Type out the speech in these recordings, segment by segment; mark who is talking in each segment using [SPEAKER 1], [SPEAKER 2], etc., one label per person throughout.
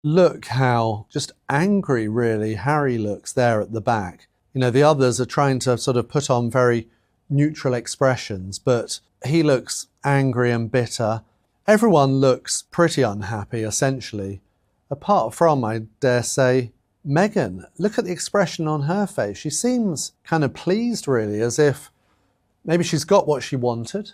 [SPEAKER 1] Look how just angry, really, Harry looks there at the back. You know, the others are trying to sort of put on very neutral expressions, but he looks angry and bitter. Everyone looks pretty unhappy, essentially, apart from, I dare say, Meghan. Look at the expression on her face. She seems kind of pleased, really, as if maybe she's got what she wanted.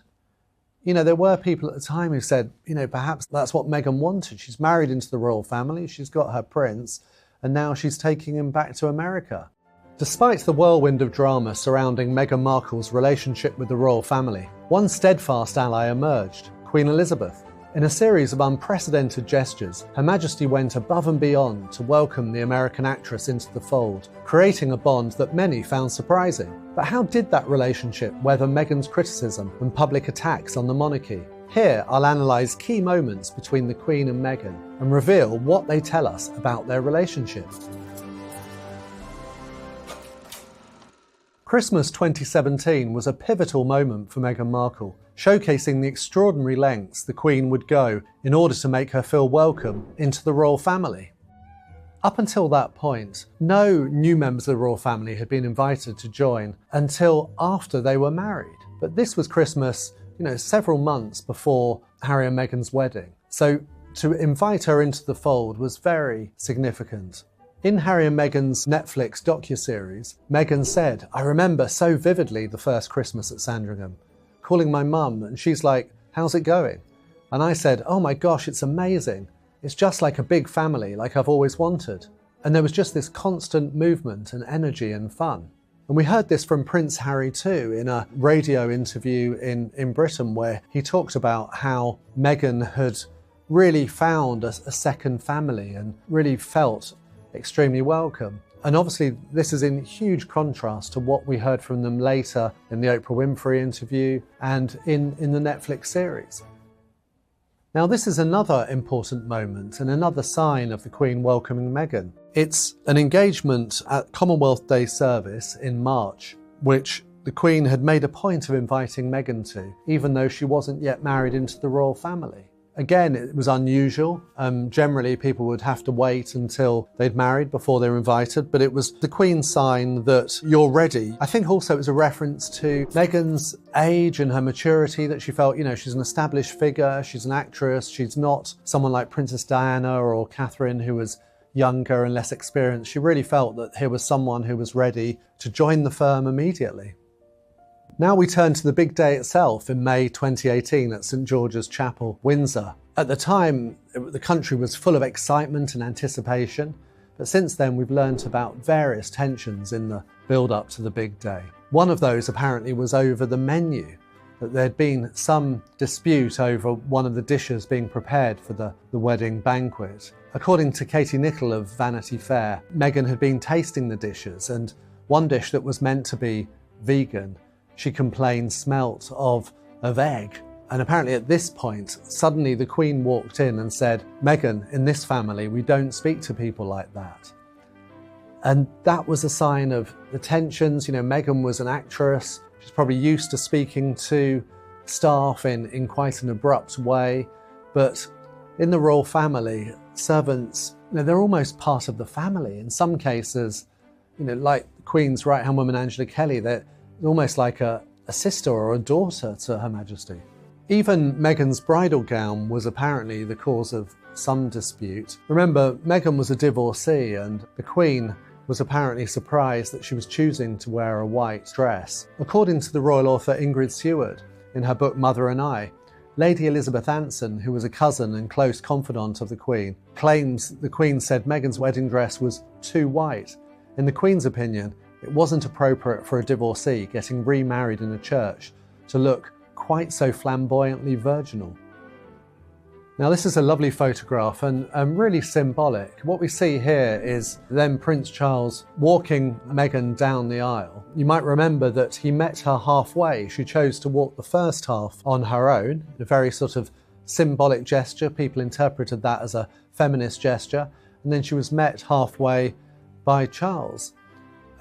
[SPEAKER 1] You know, there were people at the time who said, you know, perhaps that's what Meghan wanted. She's married into the royal family, she's got her prince, and now she's taking him back to America. Despite the whirlwind of drama surrounding Meghan Markle's relationship with the royal family, one steadfast ally emerged, Queen Elizabeth. In a series of unprecedented gestures, Her Majesty went above and beyond to welcome the American actress into the fold, creating a bond that many found surprising. But how did that relationship weather Meghan's criticism and public attacks on the monarchy? Here, I'll analyse key moments between the Queen and Meghan and reveal what they tell us about their relationship. Christmas 2017 was a pivotal moment for Meghan Markle, showcasing the extraordinary lengths the Queen would go in order to make her feel welcome into the royal family. Up until that point, no new members of the royal family had been invited to join until after they were married. But this was Christmas, several months before Harry and Meghan's wedding. So to invite her into the fold was very significant. In Harry and Meghan's Netflix docuseries, Meghan said, "I remember so vividly the first Christmas at Sandringham, calling my mum, and she's like, 'How's it going?' And I said, 'Oh my gosh, it's amazing. It's just like a big family, like I've always wanted.' And there was just this constant movement and energy and fun." And we heard this from Prince Harry too in a radio interview in Britain, where he talked about how Meghan had really found a second family and really felt extremely welcome. And obviously this is in huge contrast to what we heard from them later in the Oprah Winfrey interview and in the Netflix series. Now this is another important moment and another sign of the Queen welcoming Meghan. It's an engagement at Commonwealth Day service in March, which the Queen had made a point of inviting Meghan to, even though she wasn't yet married into the royal family. Again, it was unusual. Generally, people would have to wait until they'd married before they were invited, but it was the Queen's sign that you're ready. I think also it was a reference to Meghan's age and her maturity, that she felt, she's an established figure, she's an actress, she's not someone like Princess Diana or Catherine who was younger and less experienced. She really felt that here was someone who was ready to join the firm immediately. Now we turn to the big day itself in May 2018 at St George's Chapel, Windsor. At the time, the country was full of excitement and anticipation, but since then we've learnt about various tensions in the build-up to the big day. One of those apparently was over the menu, that there'd been some dispute over one of the dishes being prepared for the wedding banquet. According to Katie Nicholl of Vanity Fair, Meghan had been tasting the dishes, and one dish that was meant to be vegan, she complained smelt of egg. And apparently at this point, suddenly the Queen walked in and said, "Meghan, in this family, we don't speak to people like that." And that was a sign of the tensions. Meghan was an actress. She's probably used to speaking to staff in quite an abrupt way. But in the royal family, servants, they're almost part of the family. In some cases, like the Queen's right-hand woman, Angela Kelly, they're almost like a sister or a daughter to Her Majesty. Even Meghan's bridal gown was apparently the cause of some dispute. Remember, Meghan was a divorcee, and the Queen was apparently surprised that she was choosing to wear a white dress. According to the royal author Ingrid Seward, in her book Mother and I, Lady Elizabeth Anson, who was a cousin and close confidant of the Queen, claims the Queen said Meghan's wedding dress was too white. In the Queen's opinion, it wasn't appropriate for a divorcee getting remarried in a church to look quite so flamboyantly virginal. Now this is a lovely photograph and really symbolic. What we see here is then Prince Charles walking Meghan down the aisle. You might remember that he met her halfway. She chose to walk the first half on her own, a very sort of symbolic gesture. People interpreted that as a feminist gesture. And then she was met halfway by Charles.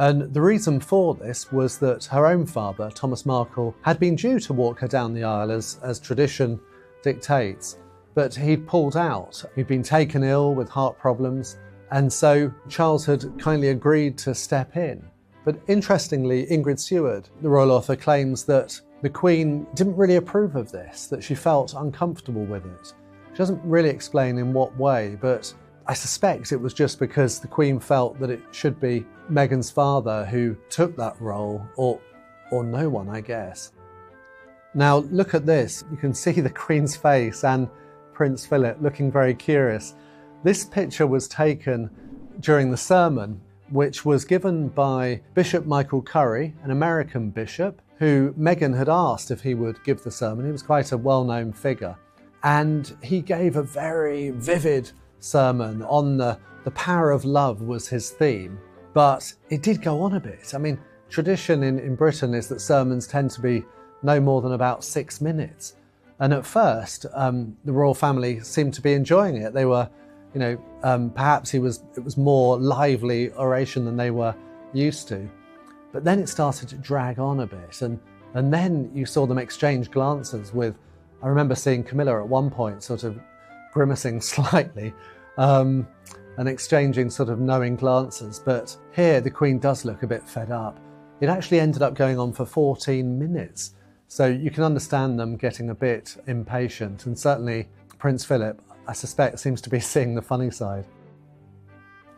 [SPEAKER 1] And the reason for this was that her own father, Thomas Markle, had been due to walk her down the aisle as tradition dictates. but he'd pulled out. He'd been taken ill with heart problems, and so Charles had kindly agreed to step in. But interestingly, Ingrid Seward, the royal author, claims that the Queen didn't really approve of this, that she felt uncomfortable with it. She doesn't really explain in what way, but I suspect it was just because the Queen felt that it should be Meghan's father who took that role, or no one, I guess. Now look at this. You can see the Queen's face and Prince Philip looking very curious. This picture was taken during the sermon, which was given by Bishop Michael Curry, an American bishop, who Meghan had asked if he would give the sermon. He was quite a well-known figure. And he gave a very vivid sermon on the power of love was his theme. But it did go on a bit. I mean, tradition in Britain is that sermons tend to be no more than about 6 minutes. And at first, the royal family seemed to be enjoying it. They were, perhaps it was more lively oration than they were used to. But then it started to drag on a bit. And then you saw them exchange glances with, I remember seeing Camilla at one point sort of grimacing slightly and exchanging sort of knowing glances. But here the Queen does look a bit fed up. It actually ended up going on for 14 minutes. So you can understand them getting a bit impatient. And certainly Prince Philip, I suspect, seems to be seeing the funny side.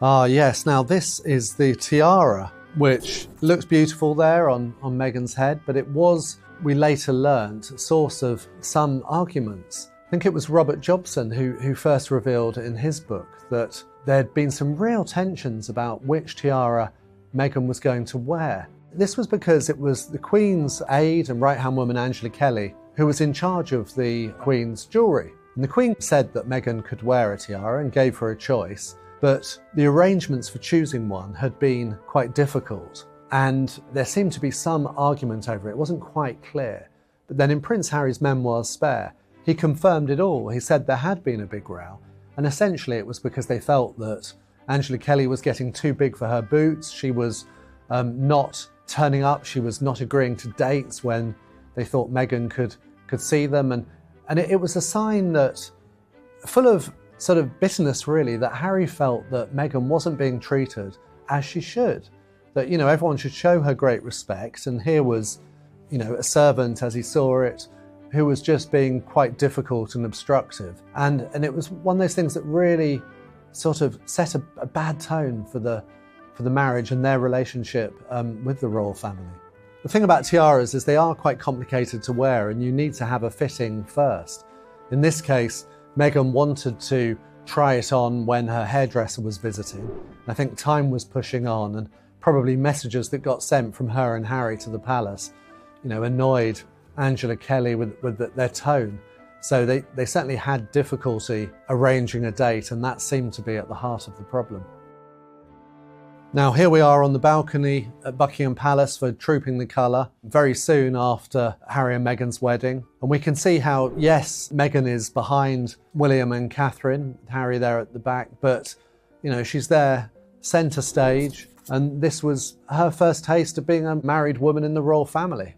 [SPEAKER 1] Ah, yes. Now this is the tiara, which looks beautiful there on Meghan's head, but it was, we later learnt, a source of some arguments. I think it was Robert Jobson who first revealed in his book that there'd been some real tensions about which tiara Meghan was going to wear. This was because it was the Queen's aide and right-hand woman Angela Kelly who was in charge of the Queen's jewellery. And the Queen said that Meghan could wear a tiara and gave her a choice, but the arrangements for choosing one had been quite difficult, and there seemed to be some argument over it. It wasn't quite clear. But then in Prince Harry's memoirs Spare, he confirmed it all. He said there had been a big row, and essentially it was because they felt that Angela Kelly was getting too big for her boots. She was not turning up. She was not agreeing to dates when they thought Meghan could see them. And it was a sign that, full of sort of bitterness really, that Harry felt that Meghan wasn't being treated as she should. That, everyone should show her great respect. And here was, a servant, as he saw it, who was just being quite difficult and obstructive. And it was one of those things that really sort of set a bad tone for the marriage and their relationship with the royal family. The thing about tiaras is they are quite complicated to wear, and you need to have a fitting first. In this case, Meghan wanted to try it on when her hairdresser was visiting. I think time was pushing on, and probably messages that got sent from her and Harry to the palace, annoyed Angela Kelly with their tone. So they certainly had difficulty arranging a date, and that seemed to be at the heart of the problem. Now here we are on the balcony at Buckingham Palace for Trooping the Colour, very soon after Harry and Meghan's wedding. And we can see how, yes, Meghan is behind William and Catherine, Harry there at the back, but, she's there centre stage, and this was her first taste of being a married woman in the royal family.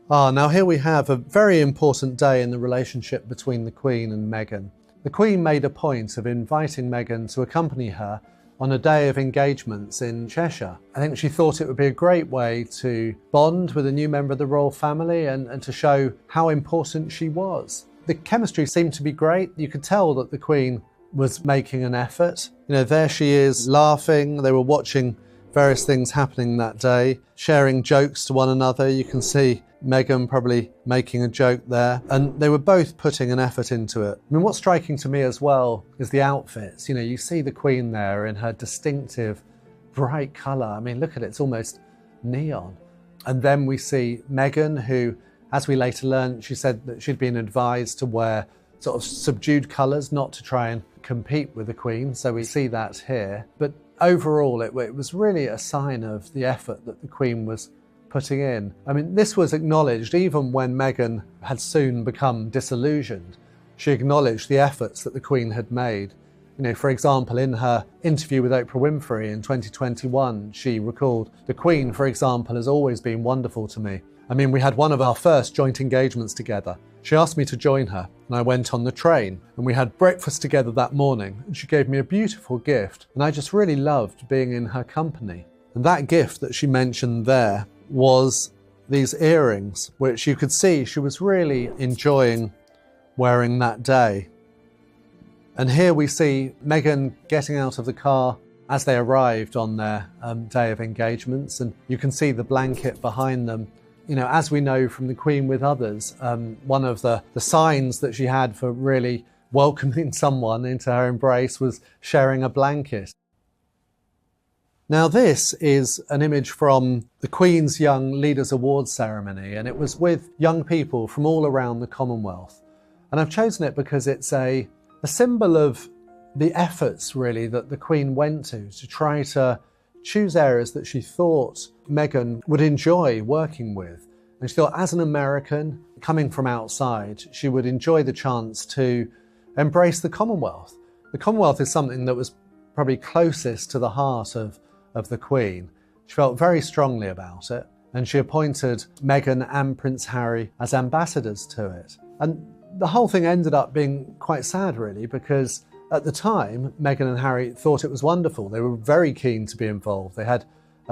[SPEAKER 1] Now here we have a very important day in the relationship between the Queen and Meghan. The Queen made a point of inviting Meghan to accompany her on a day of engagements in Cheshire. I think she thought it would be a great way to bond with a new member of the royal family and to show how important she was. The chemistry seemed to be great. You could tell that the Queen was making an effort. There she is laughing. They were watching various things happening that day, sharing jokes to one another. You can see Meghan probably making a joke there, and they were both putting an effort into it. I mean, what's striking to me as well is the outfits. You see the Queen there in her distinctive bright colour. I mean, look at it, it's almost neon. And then we see Meghan, who, as we later learned, she said that she'd been advised to wear sort of subdued colours, not to try and compete with the Queen. So we see that here. But overall, it was really a sign of the effort that the Queen was putting in. I mean, this was acknowledged even when Meghan had soon become disillusioned. She acknowledged the efforts that the Queen had made. For example, in her interview with Oprah Winfrey in 2021, she recalled, "The Queen, for example, has always been wonderful to me. I mean, we had one of our first joint engagements together. She asked me to join her, and I went on the train, and we had breakfast together that morning, and she gave me a beautiful gift, and I just really loved being in her company. And that gift that she mentioned there was these earrings, which you could see she was really enjoying wearing that day. And here we see Meghan getting out of the car as they arrived on their day of engagements, and you can see the blanket behind them. You know, as we know from the Queen with others, one of the signs that she had for really welcoming someone into her embrace was sharing a blanket. Now this is an image from the Queen's Young Leaders Awards ceremony, and it was with young people from all around the Commonwealth. And I've chosen it because it's a symbol of the efforts really that the Queen went to try to choose areas that she thought Meghan would enjoy working with. And she thought, as an American coming from outside, she would enjoy the chance to embrace the Commonwealth. The Commonwealth is something that was probably closest to the heart of the Queen. She felt very strongly about it, and she appointed Meghan and Prince Harry as ambassadors to it. And the whole thing ended up being quite sad, really, because at the time, Meghan and Harry thought it was wonderful. They were very keen to be involved. They had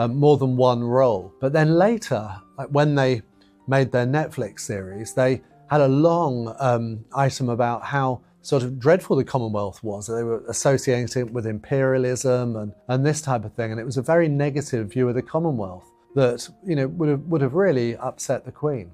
[SPEAKER 1] more than one role. But then later, like when they made their Netflix series, they had a long item about how sort of dreadful the Commonwealth was. They were associating it with imperialism and this type of thing. And it was a very negative view of the Commonwealth that, you know, would have really upset the Queen.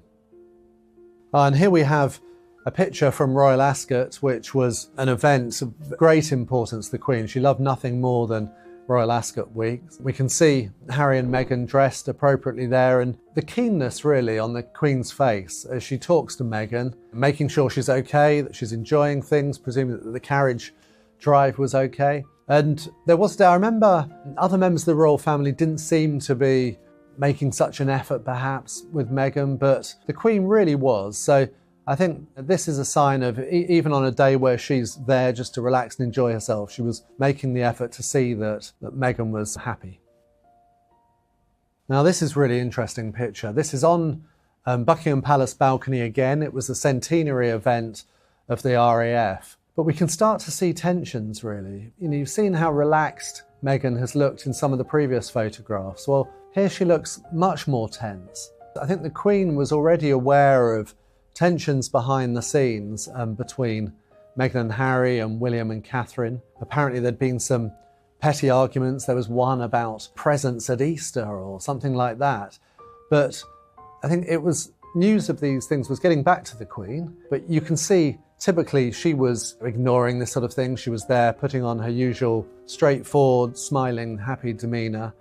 [SPEAKER 1] And here we have a picture from Royal Ascot, which was an event of great importance to the Queen. She loved nothing more than Royal Ascot Week. We can see Harry and Meghan dressed appropriately there, and the keenness really on the Queen's face as she talks to Meghan, making sure she's okay, that she's enjoying things, presuming that the carriage drive was okay. And there was a day, I remember other members of the royal family didn't seem to be making such an effort perhaps with Meghan, but the Queen really was. So I think this is a sign of, even on a day where she's there just to relax and enjoy herself, she was making the effort to see that Meghan was happy. Now this is a really interesting picture. This is on Buckingham Palace balcony again. It was a centenary event of the RAF. But we can start to see tensions really. You know, you've seen how relaxed Meghan has looked in some of the previous photographs. Well, here she looks much more tense. I think the Queen was already aware of tensions behind the scenes between Meghan and Harry and William and Catherine. Apparently there'd been some petty arguments. There was one about presents at Easter or something like that. But I think it was news of these things was getting back to the Queen. But you can see typically she was ignoring this sort of thing. She was there putting on her usual straightforward, smiling, happy demeanour.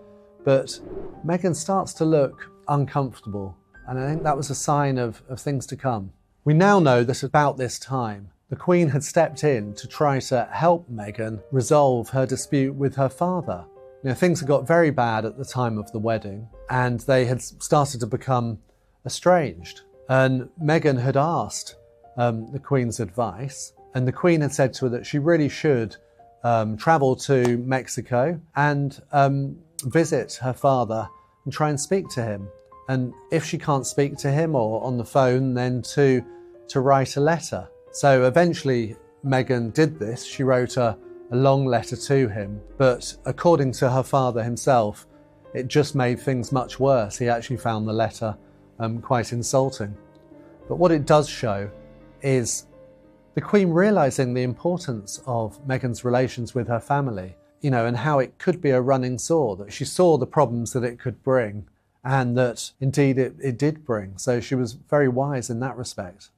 [SPEAKER 1] But Meghan starts to look uncomfortable. And I think that was a sign of things to come. We now know that about this time, the Queen had stepped in to try to help Meghan resolve her dispute with her father. You know, things had got very bad at the time of the wedding, and they had started to become estranged. And Meghan had asked the Queen's advice, and the Queen had said to her that she really should travel to Mexico and visit her father and try and speak to him. And if she can't speak to him or on the phone, then to write a letter. So eventually Meghan did this. She wrote a long letter to him. But according to her father himself, it just made things much worse. He actually found the letter quite insulting. But what it does show is the Queen realising the importance of Meghan's relations with her family, you know, and how it could be a running sore, that she saw the problems that it could bring. And that indeed it did bring. So she was very wise in that respect.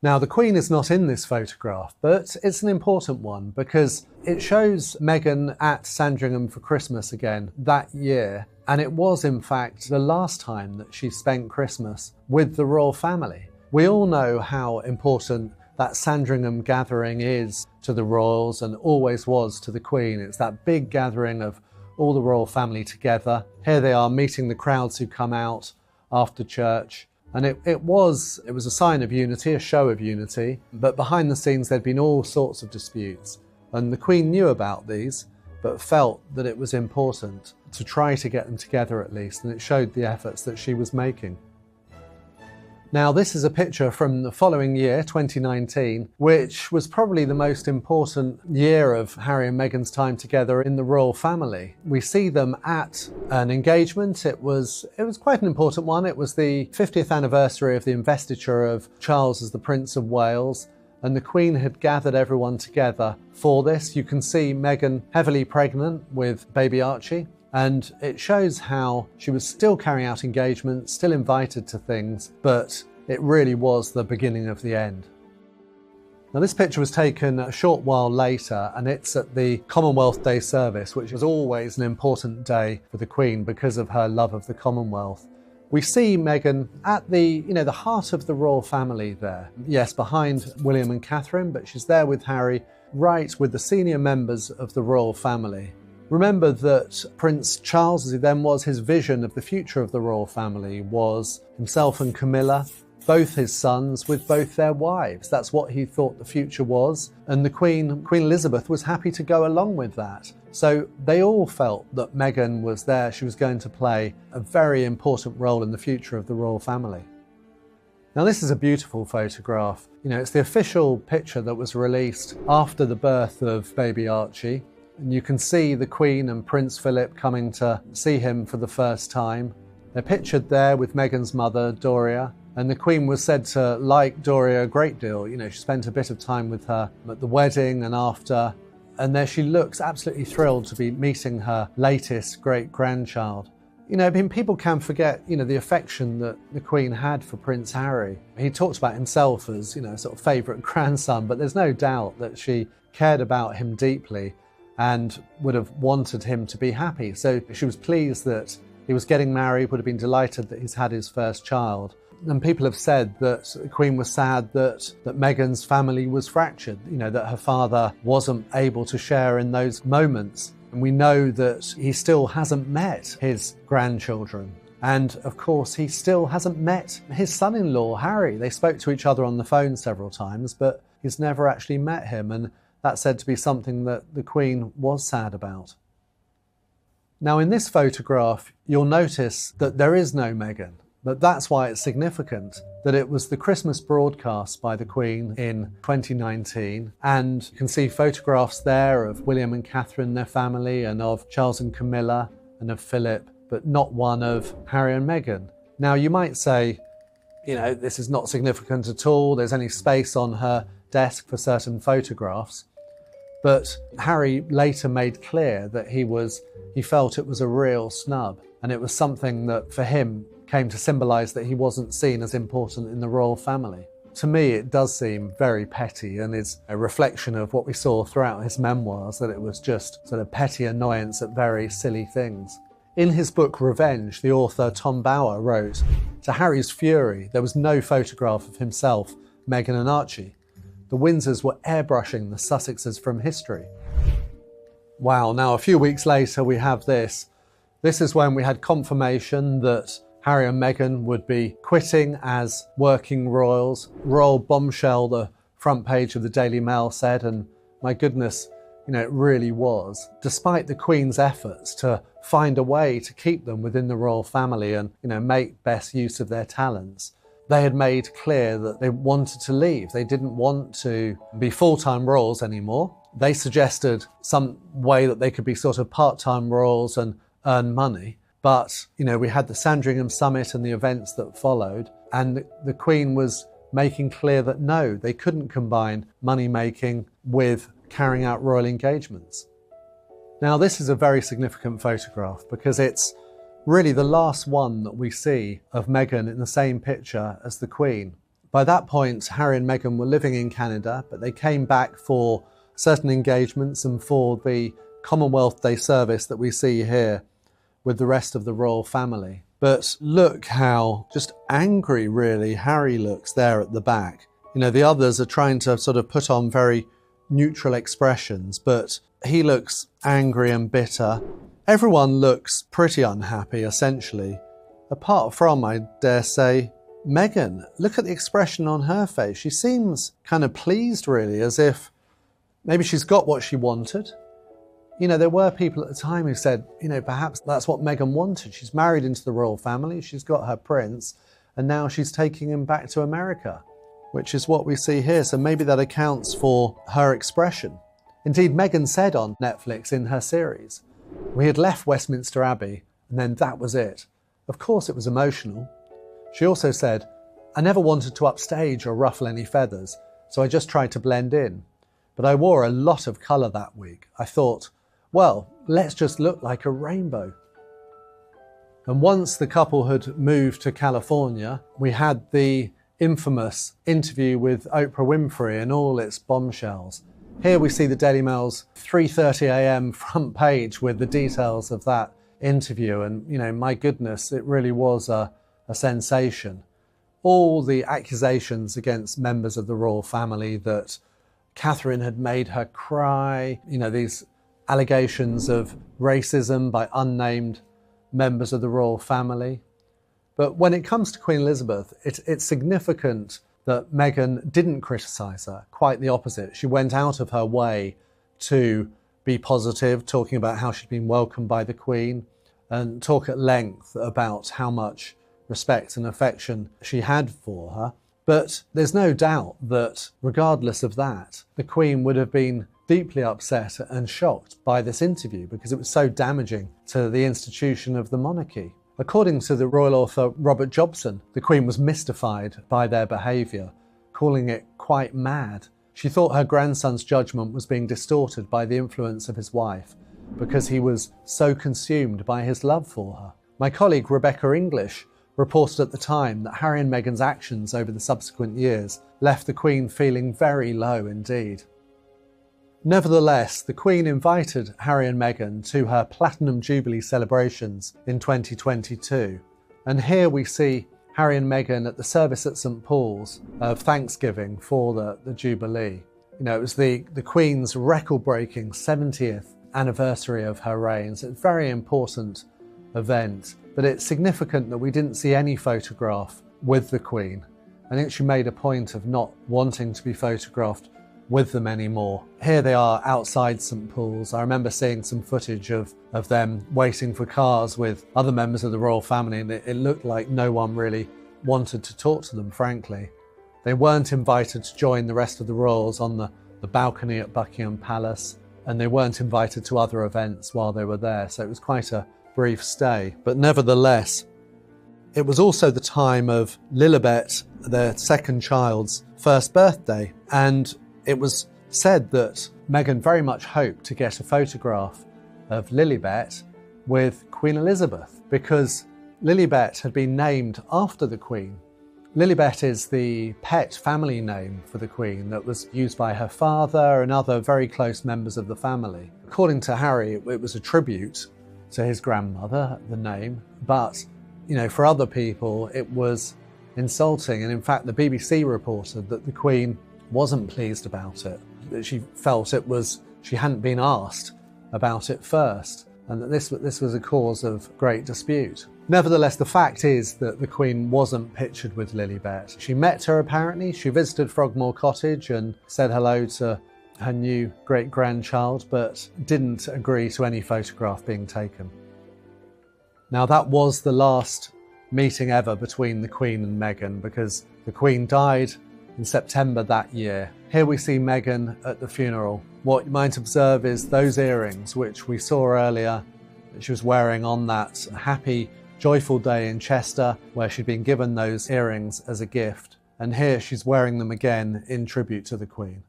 [SPEAKER 1] Now the Queen is not in this photograph, but it's an important one because it shows Meghan at Sandringham for Christmas again that year. And it was in fact the last time that she spent Christmas with the royal family. We all know how important that Sandringham gathering is to the royals and always was to the Queen. It's that big gathering of all the royal family together. Here they are meeting the crowds who come out after church. And it was a sign of unity, a show of unity. But behind the scenes, there'd been all sorts of disputes. And the Queen knew about these, but felt that it was important to try to get them together at least. And it showed the efforts that she was making. Now, this is a picture from the following year, 2019, which was probably the most important year of Harry and Meghan's time together in the royal family. We see them at an engagement. It was quite an important one. It was the 50th anniversary of the investiture of Charles as the Prince of Wales, and the Queen had gathered everyone together for this. You can see Meghan heavily pregnant with baby Archie. And it shows how she was still carrying out engagements, still invited to things, but it really was the beginning of the end. Now, this picture was taken a short while later, and it's at the Commonwealth Day service, which was always an important day for the Queen because of her love of the Commonwealth. We see Meghan at the heart of the royal family there. Yes, behind William and Catherine, but she's there with Harry, right with the senior members of the royal family. Remember that Prince Charles, as he then was, his vision of the future of the royal family was himself and Camilla, both his sons with both their wives. That's what he thought the future was. And the Queen Elizabeth, was happy to go along with that. So they all felt that Meghan was there. She was going to play a very important role in the future of the royal family. Now, this is a beautiful photograph. It's the official picture that was released after the birth of baby Archie. And you can see the Queen and Prince Philip coming to see him for the first time. They're pictured there with Meghan's mother, Doria, and the Queen was said to like Doria a great deal. She spent a bit of time with her at the wedding and after, and there she looks absolutely thrilled to be meeting her latest great-grandchild. People can forget, the affection that the Queen had for Prince Harry. He talks about himself as, a sort of favourite grandson, but there's no doubt that she cared about him deeply and would have wanted him to be happy. So she was pleased that he was getting married, would have been delighted that he's had his first child. And people have said that the Queen was sad that Meghan's family was fractured, that her father wasn't able to share in those moments. And we know that he still hasn't met his grandchildren. And of course, he still hasn't met his son-in-law, Harry. They spoke to each other on the phone several times, but he's never actually met him. And that's said to be something that the Queen was sad about. Now, in this photograph, you'll notice that there is no Meghan, but that's why it's significant that it was the Christmas broadcast by the Queen in 2019, and you can see photographs there of William and Catherine, their family, and of Charles and Camilla, and of Philip, but not one of Harry and Meghan. Now, you might say, this is not significant at all, there's only space on her desk for certain photographs. But Harry later made clear that he felt it was a real snub, and it was something that for him came to symbolise that he wasn't seen as important in the royal family. To me, it does seem very petty and is a reflection of what we saw throughout his memoirs, that it was just sort of petty annoyance at very silly things. In his book Revenge, the author Tom Bower wrote, "To Harry's fury, there was no photograph of himself, Meghan and Archie. The Windsors were airbrushing the Sussexes from history." Wow, now a few weeks later we have this. This is when we had confirmation that Harry and Meghan would be quitting as working royals. Royal bombshell, the front page of the Daily Mail said, and my goodness, it really was. Despite the Queen's efforts to find a way to keep them within the royal family and, make best use of their talents, they had made clear that they wanted to leave. They didn't want to be full-time royals anymore. They suggested some way that they could be sort of part-time royals and earn money. But, we had the Sandringham Summit and the events that followed, and the Queen was making clear that no, they couldn't combine money-making with carrying out royal engagements. Now, this is a very significant photograph because it's really the last one that we see of Meghan in the same picture as the Queen. By that point, Harry and Meghan were living in Canada, but they came back for certain engagements and for the Commonwealth Day service that we see here with the rest of the royal family. But look how just angry, really, Harry looks there at the back. The others are trying to sort of put on very neutral expressions, but he looks angry and bitter. Everyone looks pretty unhappy, essentially, apart from, I dare say, Meghan. Look at the expression on her face. She seems kind of pleased, really, as if maybe she's got what she wanted. There were people at the time who said, perhaps that's what Meghan wanted. She's married into the royal family, she's got her prince, and now she's taking him back to America, which is what we see here. So maybe that accounts for her expression. Indeed, Meghan said on Netflix in her series, "We had left Westminster Abbey, and then that was it. Of course it was emotional." She also said, "I never wanted to upstage or ruffle any feathers, so I just tried to blend in. But I wore a lot of colour that week. I thought, well, let's just look like a rainbow." And once the couple had moved to California, we had the infamous interview with Oprah Winfrey and all its bombshells. Here we see the Daily Mail's 3:30 a.m. front page with the details of that interview. And, my goodness, it really was a sensation. All the accusations against members of the royal family that Catherine had made her cry, these allegations of racism by unnamed members of the royal family. But when it comes to Queen Elizabeth, it's significant that Meghan didn't criticise her. Quite the opposite. She went out of her way to be positive, talking about how she'd been welcomed by the Queen, and talk at length about how much respect and affection she had for her. But there's no doubt that regardless of that, the Queen would have been deeply upset and shocked by this interview because it was so damaging to the institution of the monarchy. According to the royal author Robert Jobson, the Queen was mystified by their behaviour, calling it quite mad. She thought her grandson's judgment was being distorted by the influence of his wife because he was so consumed by his love for her. My colleague Rebecca English reported at the time that Harry and Meghan's actions over the subsequent years left the Queen feeling very low indeed. Nevertheless, the Queen invited Harry and Meghan to her Platinum Jubilee celebrations in 2022. And here we see Harry and Meghan at the service at St Paul's of Thanksgiving for the Jubilee. It was the Queen's record-breaking 70th anniversary of her reign. So it's a very important event, but it's significant that we didn't see any photograph with the Queen. I think she made a point of not wanting to be photographed with them anymore. Here they are outside St Paul's. I remember seeing some footage of them waiting for cars with other members of the royal family, and it looked like no one really wanted to talk to them, frankly. They weren't invited to join the rest of the royals on the balcony at Buckingham Palace, and they weren't invited to other events while they were there, so it was quite a brief stay. But nevertheless, it was also the time of Lilibet, their second child's first birthday, and it was said that Meghan very much hoped to get a photograph of Lilibet with Queen Elizabeth because Lilibet had been named after the Queen. Lilibet is the pet family name for the Queen that was used by her father and other very close members of the family. According to Harry, it was a tribute to his grandmother, the name, but for other people it was insulting. And in fact, the BBC reported that the Queen wasn't pleased about it, that she felt she hadn't been asked about it first, and that this was a cause of great dispute. Nevertheless, the fact is that the Queen wasn't pictured with Lilibet. She met her apparently, she visited Frogmore Cottage and said hello to her new great-grandchild, but didn't agree to any photograph being taken. Now that was the last meeting ever between the Queen and Meghan because the Queen died in September that year. Here we see Meghan at the funeral. What you might observe is those earrings, which we saw earlier that she was wearing on that happy, joyful day in Chester, where she'd been given those earrings as a gift. And here she's wearing them again in tribute to the Queen.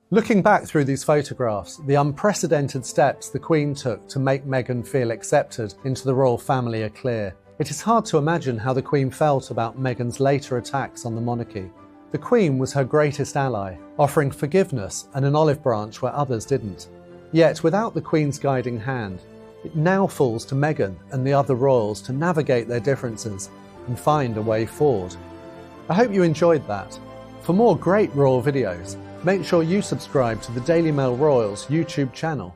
[SPEAKER 1] Looking back through these photographs, the unprecedented steps the Queen took to make Meghan feel accepted into the royal family are clear. It is hard to imagine how the Queen felt about Meghan's later attacks on the monarchy. The Queen was her greatest ally, offering forgiveness and an olive branch where others didn't. Yet, without the Queen's guiding hand, it now falls to Meghan and the other royals to navigate their differences and find a way forward. I hope you enjoyed that. For more great royal videos, make sure you subscribe to the Daily Mail Royals YouTube channel.